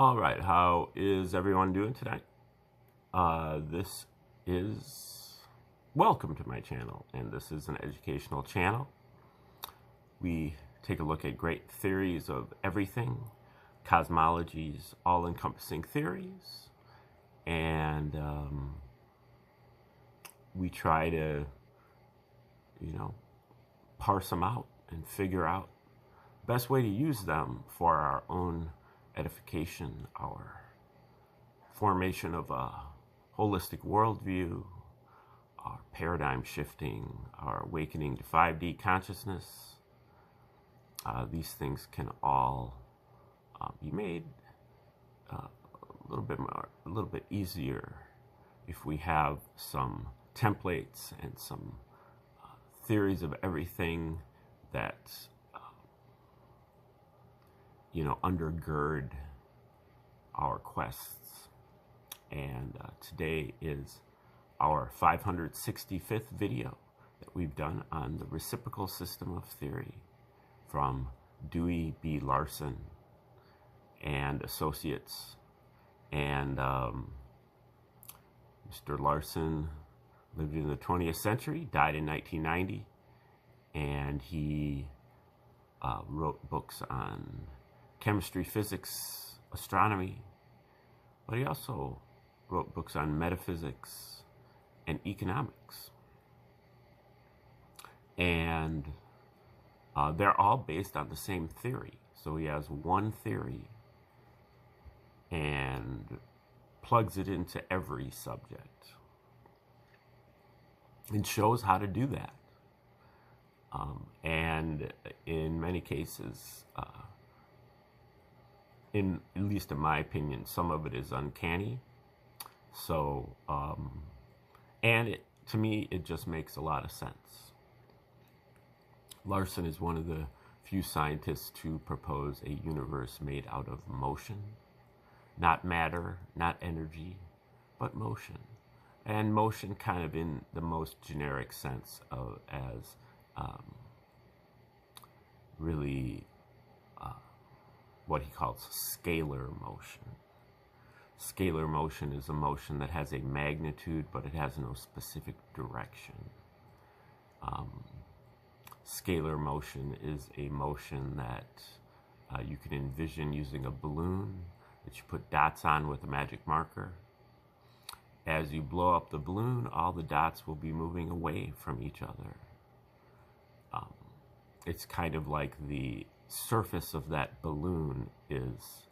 All right, how is everyone doing tonight? This is welcome to my channel, and this is an educational channel. We take a look at great theories of everything, cosmology's all-encompassing theories, and we try to, parse them out and figure out the best way to use them for our own edification, our formation of a holistic worldview, our paradigm shifting, our awakening to 5D consciousness. These things can all be made a little bit easier if we have some templates and some theories of everything that undergird our quests. And today is our 565th video that we've done on the reciprocal system of theory from Dewey B. Larson and Associates. And Mr. Larson lived in the 20th century, died in 1990, and he wrote books on chemistry, physics, astronomy, but he also wrote books on metaphysics and economics. And they're all based on the same theory. So he has one theory and plugs it into every subject and shows how to do that. And in many cases, at least in my opinion, some of it is uncanny. So, and to me, it just makes a lot of sense. Larson is one of the few scientists to propose a universe made out of motion, not matter, not energy, but motion. And motion kind of in the most generic sense of as really what he calls scalar motion. Scalar motion is a motion that has a magnitude, but it has no specific direction. Scalar motion is a motion that you can envision using a balloon that you put dots on with a magic marker. As you blow up the balloon, all the dots will be moving away from each other. It's kind of like the surface of that balloon is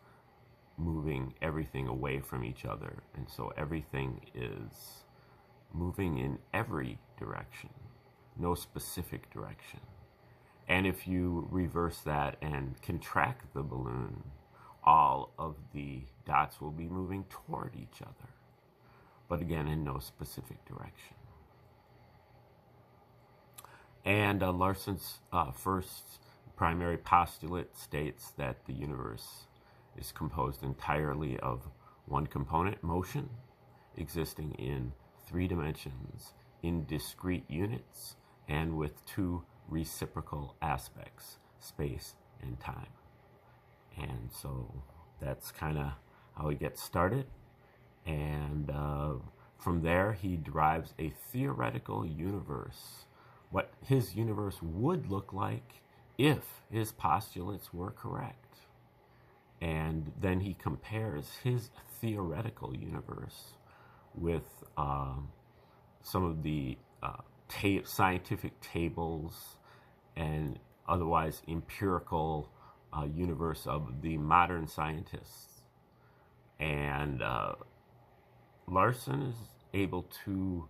moving everything away from each other. And so everything is moving in every direction, no specific direction. And if you reverse that and contract the balloon, all of the dots will be moving toward each other, but again, in no specific direction. And Larson's first primary postulate states that the universe is composed entirely of one component, motion, existing in 3 dimensions, in discrete units, and with 2 reciprocal aspects, space and time. And so that's kind of how he gets started. And from there, he derives a theoretical universe, what his universe would look like if his postulates were correct. And then he compares his theoretical universe with some of the scientific tables and otherwise empirical universe of the modern scientists. And Larson is able to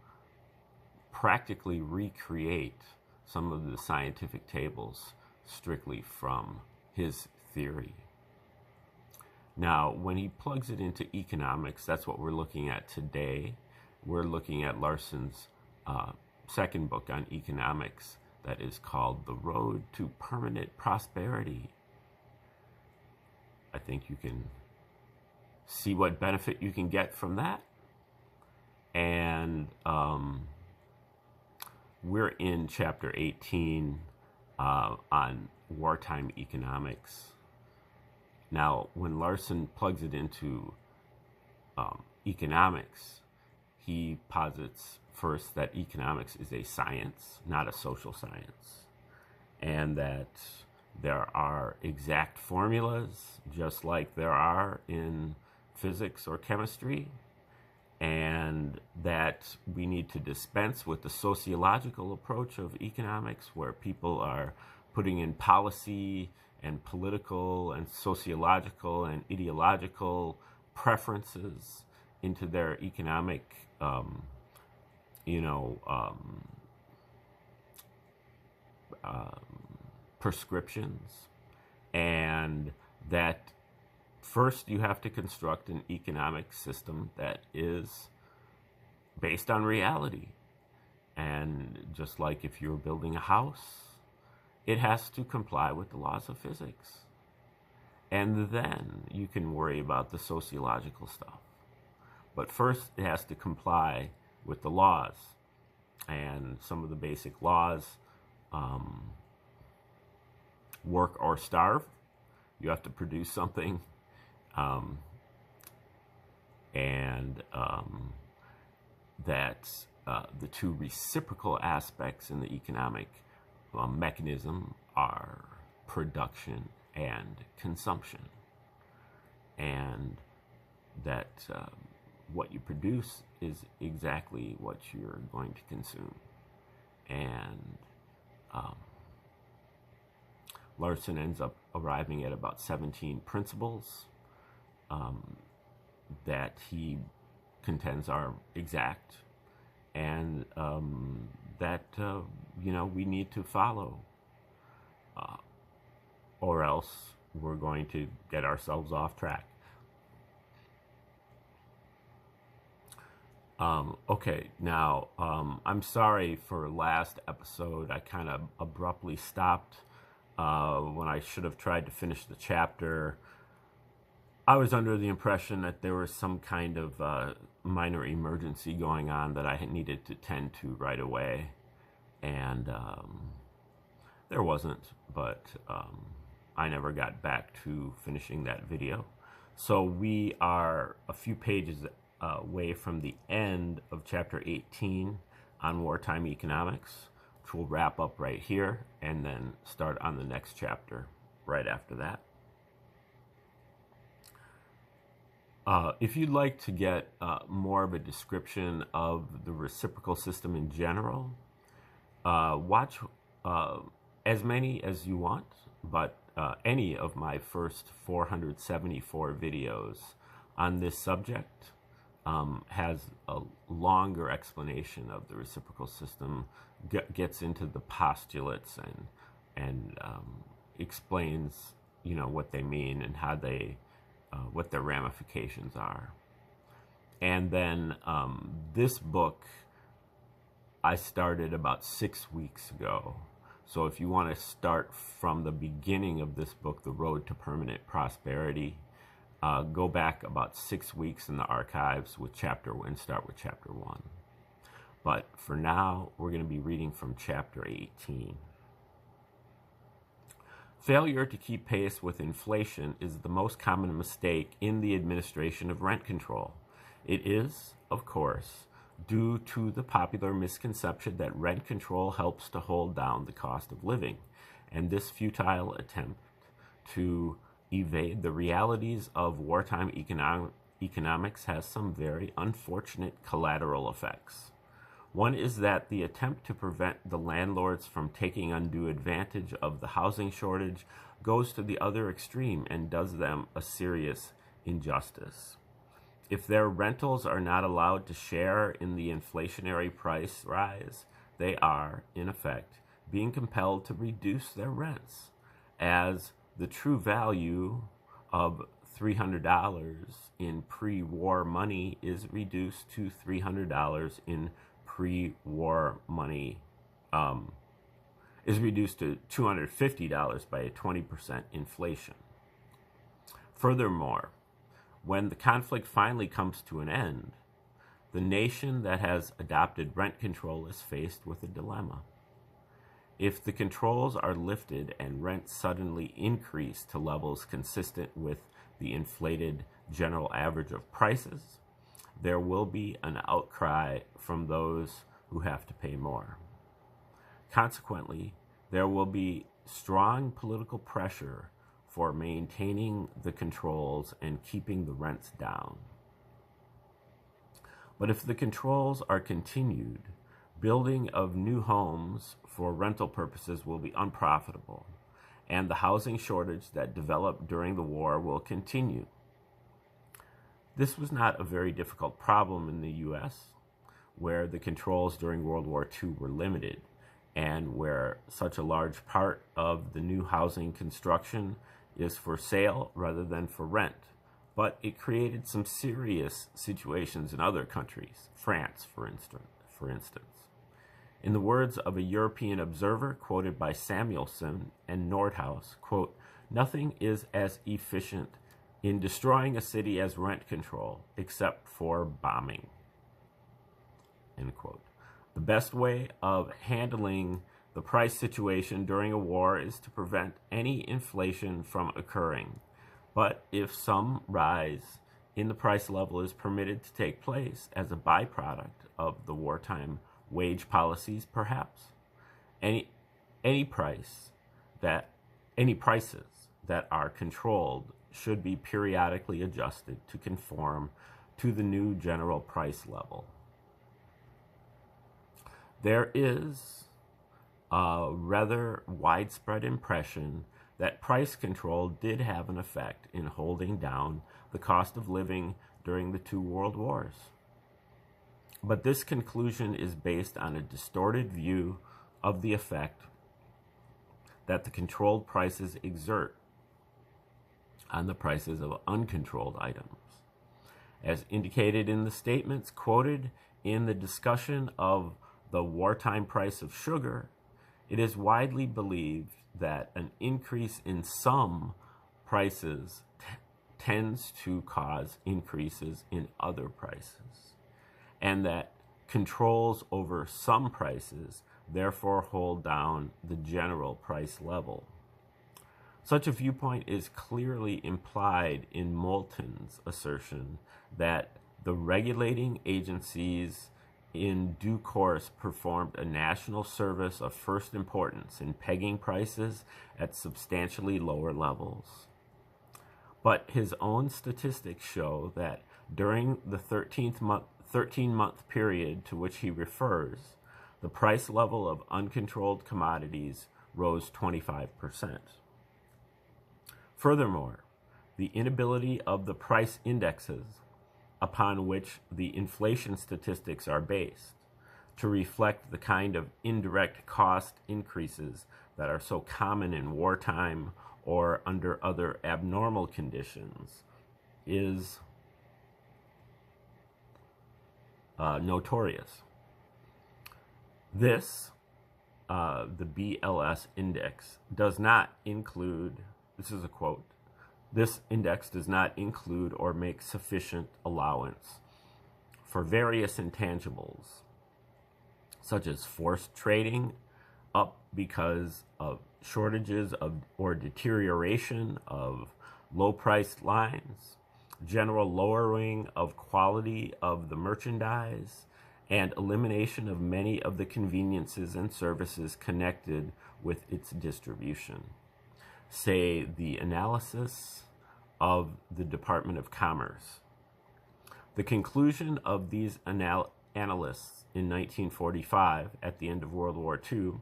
practically recreate some of the scientific tables strictly from his theory. Now, when he plugs it into economics, that's what we're looking at today. We're looking at Larson's second book on economics that is called The Road to Permanent Prosperity. I think you can see what benefit you can get from that. And we're in chapter 18 on wartime economics. Now, when Larson plugs it into economics, he posits first that economics is a science, not a social science, and that there are exact formulas, just like there are in physics or chemistry, and that we need to dispense with the sociological approach of economics, where people are putting in policy and political and sociological and ideological preferences into their economic, prescriptions, and that first you have to construct an economic system that is based on reality. And just like if you're building a house, it has to comply with the laws of physics. And then you can worry about the sociological stuff. But first it has to comply with the laws. And some of the basic laws, work or starve. You have to produce something. That the two reciprocal aspects in the economic mechanism are production and consumption. And that what you produce is exactly what you're going to consume. And Larson ends up arriving at about 17 principles that he contends are exact, and that we need to follow, or else we're going to get ourselves off track. Okay, now I'm sorry for last episode. I kind of abruptly stopped when I should have tried to finish the chapter. I was under the impression that there was some kind of minor emergency going on that I needed to tend to right away, and there wasn't, but I never got back to finishing that video. So we are a few pages away from the end of chapter 18 on wartime economics, which will wrap up right here and then start on the next chapter right after that. If you'd like to get more of a description of the reciprocal system in general, watch as many as you want, but any of my first 474 videos on this subject has a longer explanation of the reciprocal system, gets into the postulates and explains, what they mean and how they what their ramifications are. And then this book I started about 6 weeks ago. So if you want to start from the beginning of this book, The Road to Permanent Prosperity, go back about 6 weeks in the archives with chapter 1 and start with chapter 1. But for now, we're going to be reading from chapter 18. Failure to keep pace with inflation is the most common mistake in the administration of rent control. It is, of course, due to the popular misconception that rent control helps to hold down the cost of living, and this futile attempt to evade the realities of wartime economics has some very unfortunate collateral effects. One is that the attempt to prevent the landlords from taking undue advantage of the housing shortage goes to the other extreme and does them a serious injustice. If their rentals are not allowed to share in the inflationary price rise, they are, in effect, being compelled to reduce their rents, as the true value of $300 in pre-war money is reduced to $300 in pre-war money, is reduced to $250 by a 20% inflation. Furthermore, when the conflict finally comes to an end, the nation that has adopted rent control is faced with a dilemma. If the controls are lifted and rents suddenly increase to levels consistent with the inflated general average of prices, there will be an outcry from those who have to pay more. Consequently, there will be strong political pressure for maintaining the controls and keeping the rents down. But if the controls are continued, building of new homes for rental purposes will be unprofitable, and the housing shortage that developed during the war will continue. This was not a very difficult problem in the U.S., where the controls during World War II were limited, and where such a large part of the new housing construction is for sale rather than for rent. But it created some serious situations in other countries, France, for instance. In the words of a European observer quoted by Samuelson and Nordhaus, quote, "Nothing is as efficient in destroying a city as rent control, except for bombing." End quote. The best way of handling the price situation during a war is to prevent any inflation from occurring. But if some rise in the price level is permitted to take place as a byproduct of the wartime wage policies, perhaps any prices that are controlled should be periodically adjusted to conform to the new general price level. There is a rather widespread impression that price control did have an effect in holding down the cost of living during the two world wars. But this conclusion is based on a distorted view of the effect that the controlled prices exert on the prices of uncontrolled items. As indicated in the statements quoted in the discussion of the wartime price of sugar, it is widely believed that an increase in some prices tends to cause increases in other prices, and that controls over some prices therefore hold down the general price level. Such a viewpoint is clearly implied in Moulton's assertion that the regulating agencies in due course performed a national service of first importance in pegging prices at substantially lower levels. But his own statistics show that during the 13-month period to which he refers, the price level of uncontrolled commodities rose 25%. Furthermore, the inability of the price indexes upon which the inflation statistics are based to reflect the kind of indirect cost increases that are so common in wartime or under other abnormal conditions is notorious. This, the BLS index, does not include, this is a quote, "This index does not include or make sufficient allowance for various intangibles, such as forced trading up because of shortages of or deterioration of low-priced lines, general lowering of quality of the merchandise, and elimination of many of the conveniences and services connected with its distribution," say the analysis of the Department of Commerce. The conclusion of these analysts in 1945, at the end of World War II,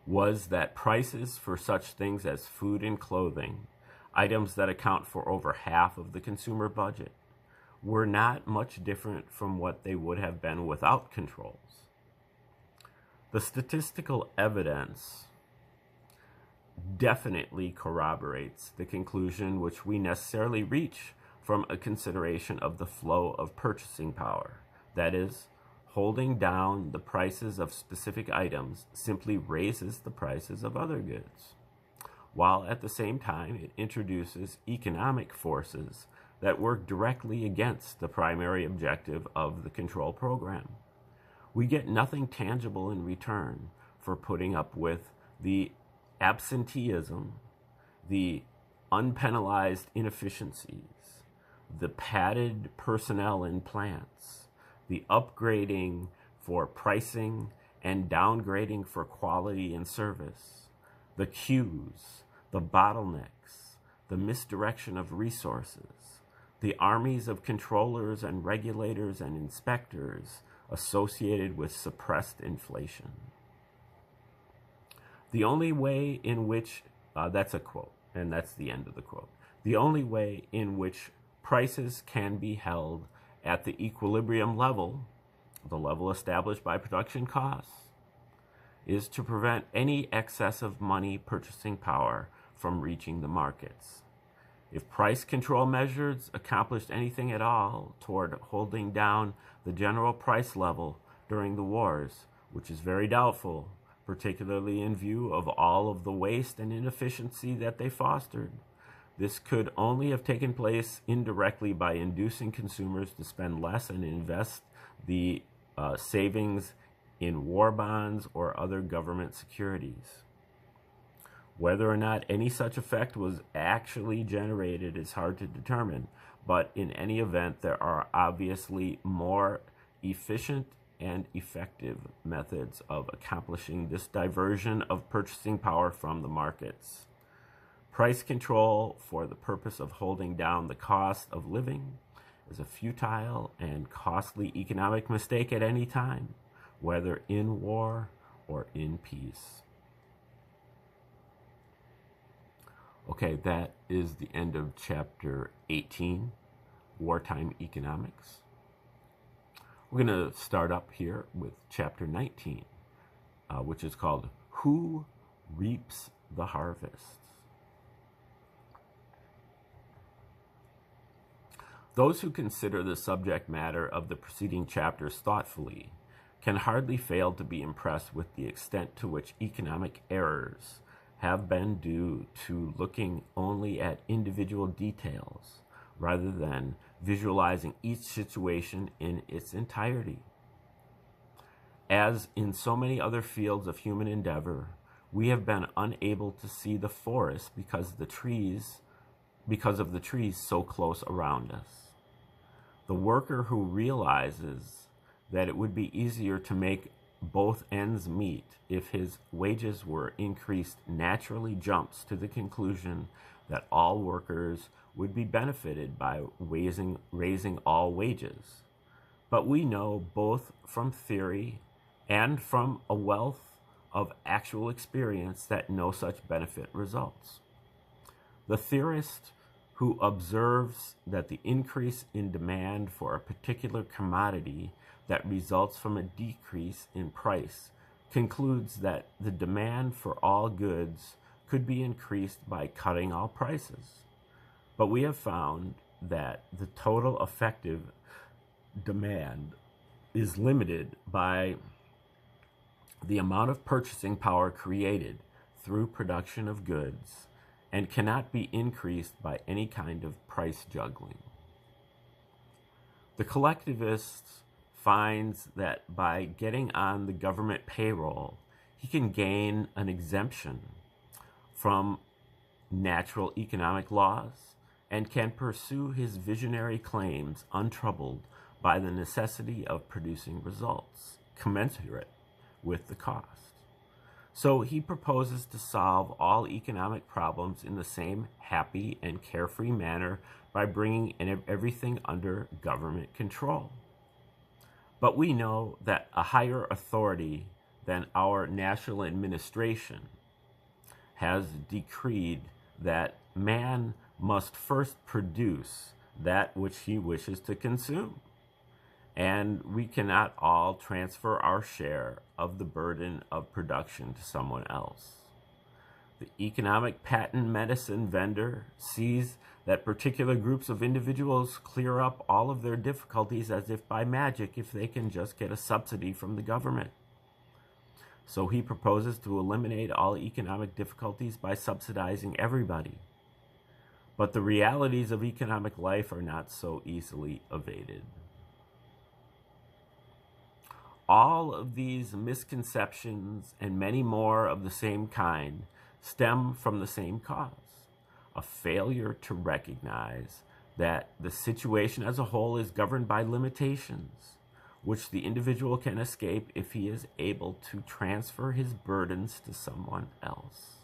was that prices for such things as food and clothing, items that account for over half of the consumer budget, were not much different from what they would have been without controls. The statistical evidence definitely corroborates the conclusion which we necessarily reach from a consideration of the flow of purchasing power. That is, holding down the prices of specific items simply raises the prices of other goods, while at the same time it introduces economic forces that work directly against the primary objective of the control program. We get nothing tangible in return for putting up with the absenteeism, the unpenalized inefficiencies, the padded personnel in plants, the upgrading for pricing and downgrading for quality and service, the queues, the bottlenecks, the misdirection of resources, the armies of controllers and regulators and inspectors associated with suppressed inflation. The only way in which, that's a quote, and that's the end of the quote. The only way in which prices can be held at the equilibrium level, the level established by production costs, is to prevent any excess of money purchasing power from reaching the markets. If price control measures accomplished anything at all toward holding down the general price level during the wars, which is very doubtful, particularly in view of all of the waste and inefficiency that they fostered, this could only have taken place indirectly by inducing consumers to spend less and invest the savings in war bonds or other government securities. Whether or not any such effect was actually generated is hard to determine, but in any event, there are obviously more efficient and effective methods of accomplishing this diversion of purchasing power from the markets. Price control for the purpose of holding down the cost of living is a futile and costly economic mistake at any time, whether in war or in peace. Okay, that is the end of chapter 18, Wartime Economics. We're going to start up here with chapter 19, which is called Who Reaps the Harvests? Those who consider the subject matter of the preceding chapters thoughtfully can hardly fail to be impressed with the extent to which economic errors have been due to looking only at individual details rather than visualizing each situation in its entirety. As in so many other fields of human endeavor, we have been unable to see the forest because of the trees so close around us. The worker who realizes that it would be easier to make both ends meet if his wages were increased naturally jumps to the conclusion that all workers would be benefited by raising all wages. But we know both from theory and from a wealth of actual experience that no such benefit results. The theorist who observes that the increase in demand for a particular commodity that results from a decrease in price concludes that the demand for all goods could be increased by cutting all prices. But we have found that the total effective demand is limited by the amount of purchasing power created through production of goods and cannot be increased by any kind of price juggling. The collectivist finds that by getting on the government payroll, he can gain an exemption from natural economic laws and can pursue his visionary claims untroubled by the necessity of producing results commensurate with the cost. So he proposes to solve all economic problems in the same happy and carefree manner by bringing everything under government control. But we know that a higher authority than our national administration has decreed that man must first produce that which he wishes to consume. And we cannot all transfer our share of the burden of production to someone else. The economic patent medicine vendor sees that particular groups of individuals clear up all of their difficulties as if by magic if they can just get a subsidy from the government. So he proposes to eliminate all economic difficulties by subsidizing everybody. But the realities of economic life are not so easily evaded. All of these misconceptions and many more of the same kind stem from the same cause, a failure to recognize that the situation as a whole is governed by limitations, which the individual can escape if he is able to transfer his burdens to someone else.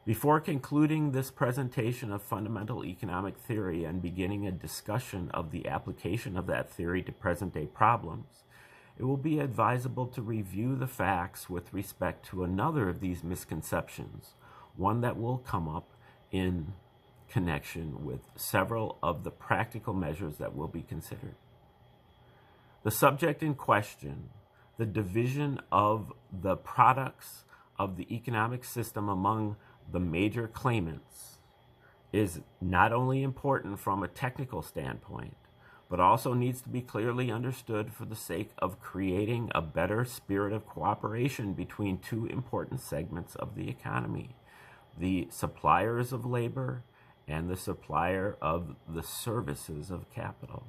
Before concluding this presentation of fundamental economic theory and beginning a discussion of the application of that theory to present-day problems, it will be advisable to review the facts with respect to another of these misconceptions, one that will come up in connection with several of the practical measures that will be considered. The subject in question, the division of the products of the economic system among the major claimants, is not only important from a technical standpoint, but also needs to be clearly understood for the sake of creating a better spirit of cooperation between two important segments of the economy, the suppliers of labor and the supplier of the services of capital.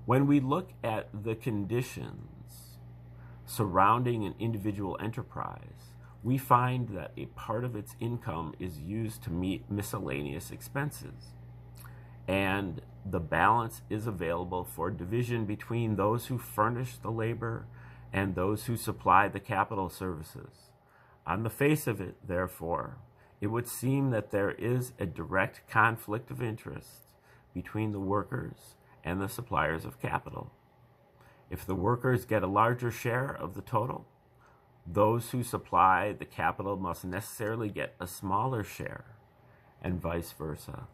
When we look at the conditions surrounding an individual enterprise, we find that a part of its income is used to meet miscellaneous expenses, and the balance is available for division between those who furnish the labor and those who supply the capital services. On the face of it, therefore, it would seem that there is a direct conflict of interest between the workers and the suppliers of capital. If the workers get a larger share of the total, those who supply the capital must necessarily get a smaller share, and vice versa.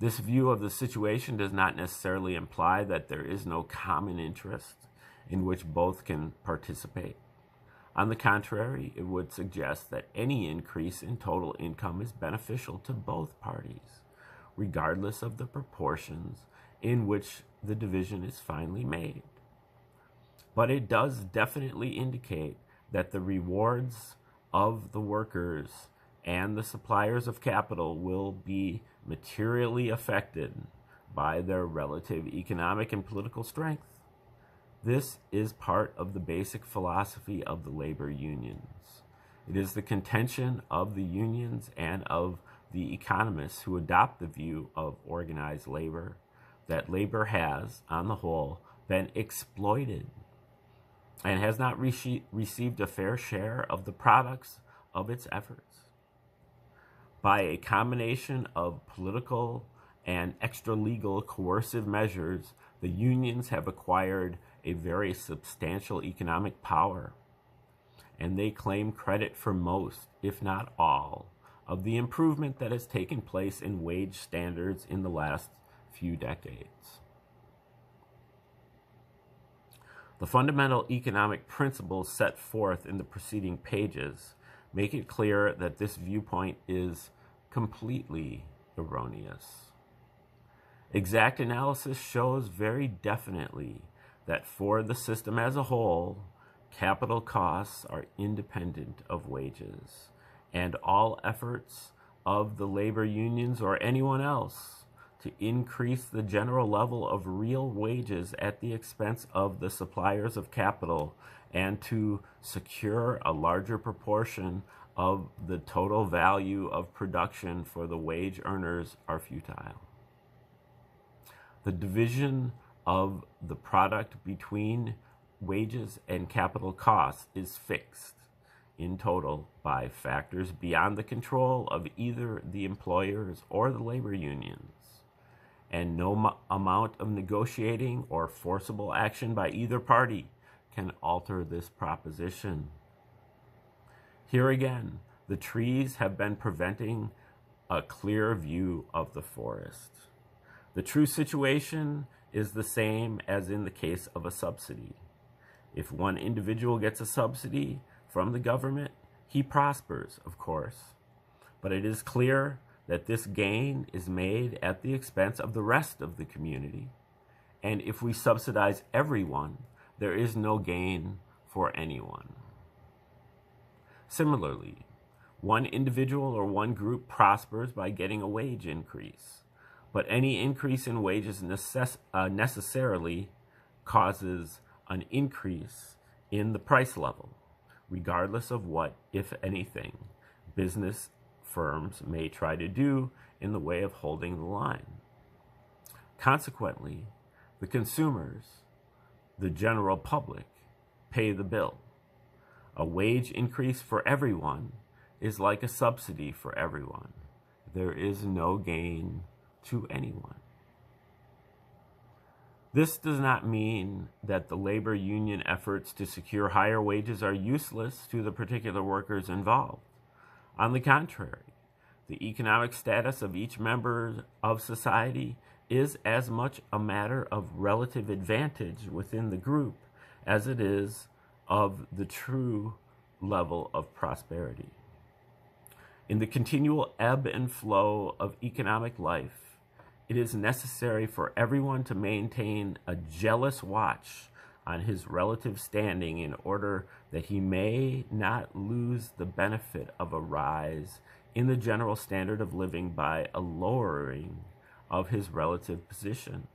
This view of the situation does not necessarily imply that there is no common interest in which both can participate. On the contrary, it would suggest that any increase in total income is beneficial to both parties, regardless of the proportions in which the division is finally made. But it does definitely indicate that the rewards of the workers and the suppliers of capital will be materially affected by their relative economic and political strength. This is part of the basic philosophy of the labor unions. It is the contention of the unions and of the economists who adopt the view of organized labor that labor has, on the whole, been exploited and has not received a fair share of the products of its efforts. By a combination of political and extra-legal coercive measures, the unions have acquired a very substantial economic power, and they claim credit for most, if not all, of the improvement that has taken place in wage standards in the last few decades. The fundamental economic principles set forth in the preceding pages make it clear that this viewpoint is completely erroneous. Exact analysis shows very definitely that for the system as a whole, capital costs are independent of wages, and all efforts of the labor unions or anyone else to increase the general level of real wages at the expense of the suppliers of capital and to secure a larger proportion of the total value of production for the wage earners are futile. The division of the product between wages and capital costs is fixed in total by factors beyond the control of either the employers or the labor unions, and no amount of negotiating or forcible action by either party can alter this proposition. Here again, the trees have been preventing a clear view of the forest. The true situation is the same as in the case of a subsidy. If one individual gets a subsidy from the government, he prospers, of course. But it is clear that this gain is made at the expense of the rest of the community. And if we subsidize everyone, there is no gain for anyone. Similarly, one individual or one group prospers by getting a wage increase, but any increase in wages necessarily causes an increase in the price level, regardless of what, if anything, business firms may try to do in the way of holding the line. Consequently, the consumers, the general public, pay the bill. A wage increase for everyone is like a subsidy for everyone. There is no gain to anyone. This does not mean that the labor union efforts to secure higher wages are useless to the particular workers involved. On the contrary, the economic status of each member of society is as much a matter of relative advantage within the group as it is of the true level of prosperity. In the continual ebb and flow of economic life, it is necessary for everyone to maintain a jealous watch on his relative standing in order that he may not lose the benefit of a rise in the general standard of living by a lowering of his relative position.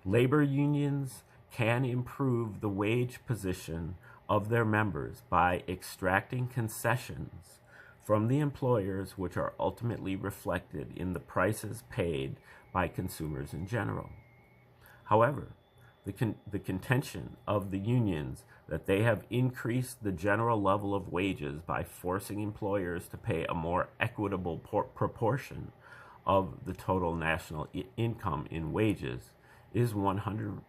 Labor unions can improve the wage position of their members by extracting concessions from the employers, which are ultimately reflected in the prices paid by consumers in general. However, the contention of the unions that they have increased the general level of wages by forcing employers to pay a more equitable proportion of the total national income in wages is 100%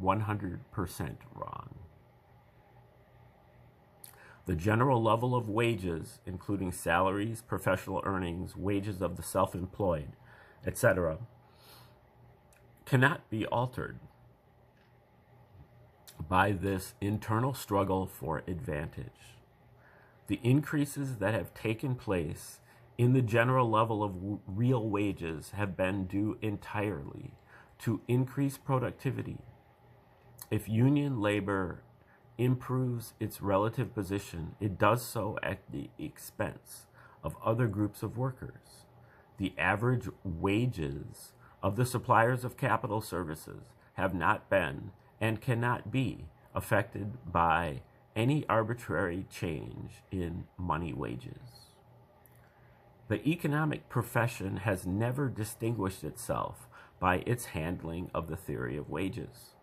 wrong. The general level of wages, including salaries, professional earnings, wages of the self-employed, etc., cannot be altered by this internal struggle for advantage. The increases that have taken place in the general level of real wages have been due entirely to increased productivity. If union labor improves its relative position, it does so at the expense of other groups of workers. The average wages of the suppliers of capital services have not been and cannot be affected by any arbitrary change in money wages. The economic profession has never distinguished itself by its handling of the theory of wages.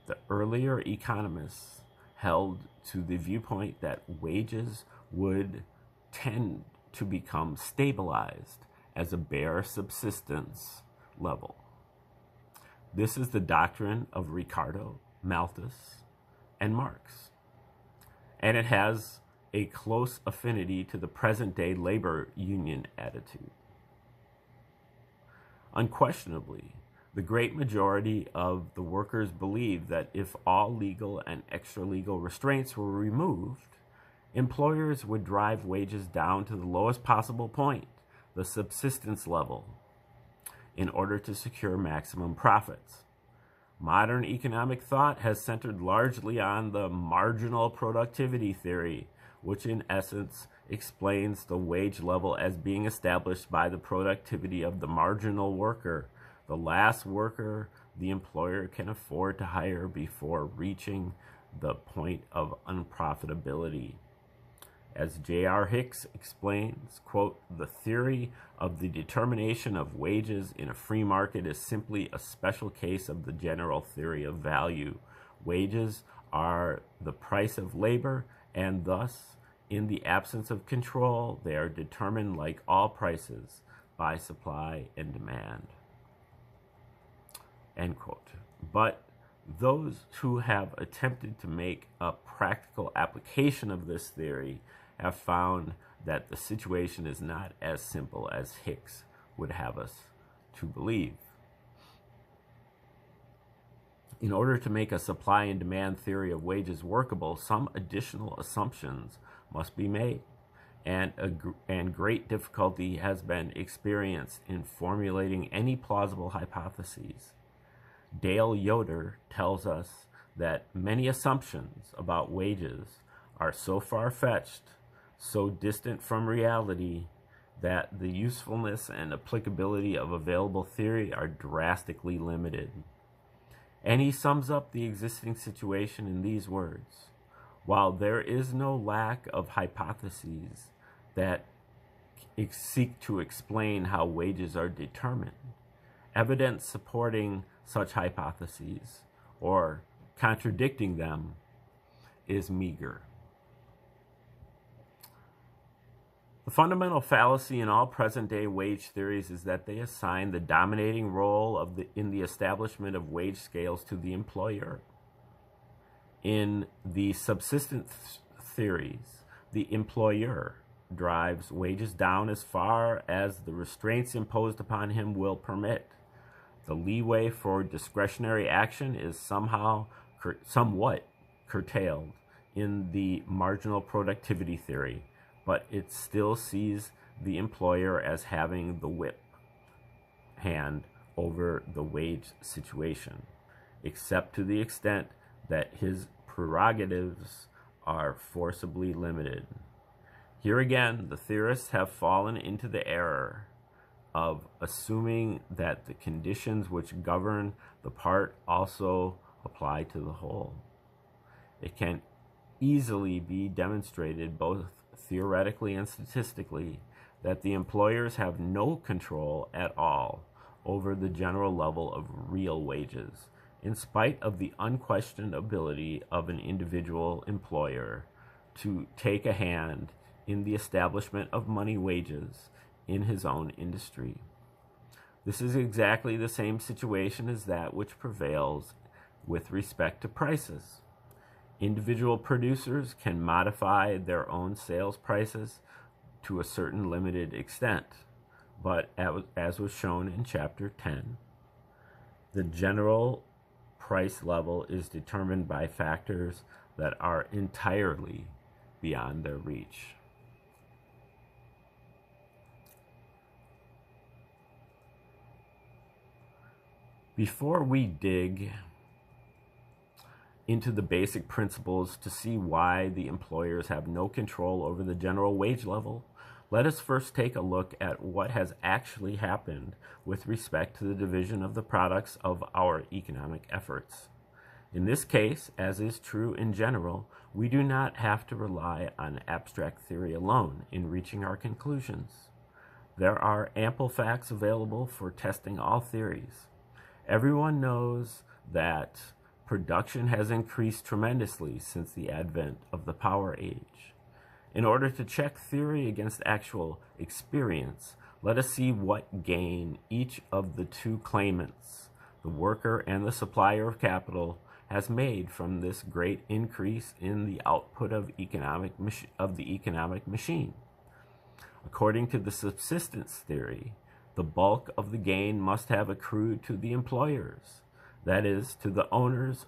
The earlier economists held to the viewpoint that wages would tend to become stabilized as a bare subsistence level. This is the doctrine of Ricardo, Malthus, and Marx, and it has a close affinity to the present-day labor union attitude. Unquestionably, the great majority of the workers believe that if all legal and extra-legal restraints were removed, employers would drive wages down to the lowest possible point, the subsistence level, in order to secure maximum profits. Modern economic thought has centered largely on the marginal productivity theory, which in essence explains the wage level as being established by the productivity of the marginal worker, the last worker the employer can afford to hire before reaching the point of unprofitability. As J.R. Hicks explains, quote, "The theory of the determination of wages in a free market is simply a special case of the general theory of value. Wages are the price of labor, and thus, in the absence of control, they are determined, like all prices, by supply and demand." End quote. But those who have attempted to make a practical application of this theory have found that the situation is not as simple as Hicks would have us to believe. In order to make a supply and demand theory of wages workable, some additional assumptions must be made, and great difficulty has been experienced in formulating any plausible hypotheses. Dale Yoder tells us that many assumptions about wages are so far-fetched, so distant from reality, that the usefulness and applicability of available theory are drastically limited. And he sums up the existing situation in these words: while there is no lack of hypotheses that seek to explain how wages are determined, evidence supporting such hypotheses or contradicting them is meager. The fundamental fallacy in all present-day wage theories is that they assign the dominating role in the establishment of wage scales to the employer. In the subsistence theories, the employer drives wages down as far as the restraints imposed upon him will permit. The leeway for discretionary action is somewhat curtailed in the marginal productivity theory, but it still sees the employer as having the whip hand over the wage situation, except to the extent that his prerogatives are forcibly limited. Here again, the theorists have fallen into the error of assuming that the conditions which govern the part also apply to the whole. It can easily be demonstrated both theoretically and statistically that the employers have no control at all over the general level of real wages, in spite of the unquestioned ability of an individual employer to take a hand in the establishment of money wages in his own industry. This is exactly the same situation as that which prevails with respect to prices. Individual producers can modify their own sales prices to a certain limited extent, but as was shown in Chapter 10, the general price level is determined by factors that are entirely beyond their reach. Before we dig into the basic principles to see why the employers have no control over the general wage level, let us first take a look at what has actually happened with respect to the division of the products of our economic efforts. In this case, as is true in general, we do not have to rely on abstract theory alone in reaching our conclusions. There are ample facts available for testing all theories. Everyone knows that production has increased tremendously since the advent of the Power Age. In order to check theory against actual experience, let us see what gain each of the two claimants, the worker and the supplier of capital, has made from this great increase in the output of the economic machine. According to the subsistence theory, the bulk of the gain must have accrued to the employers, that is, to the owners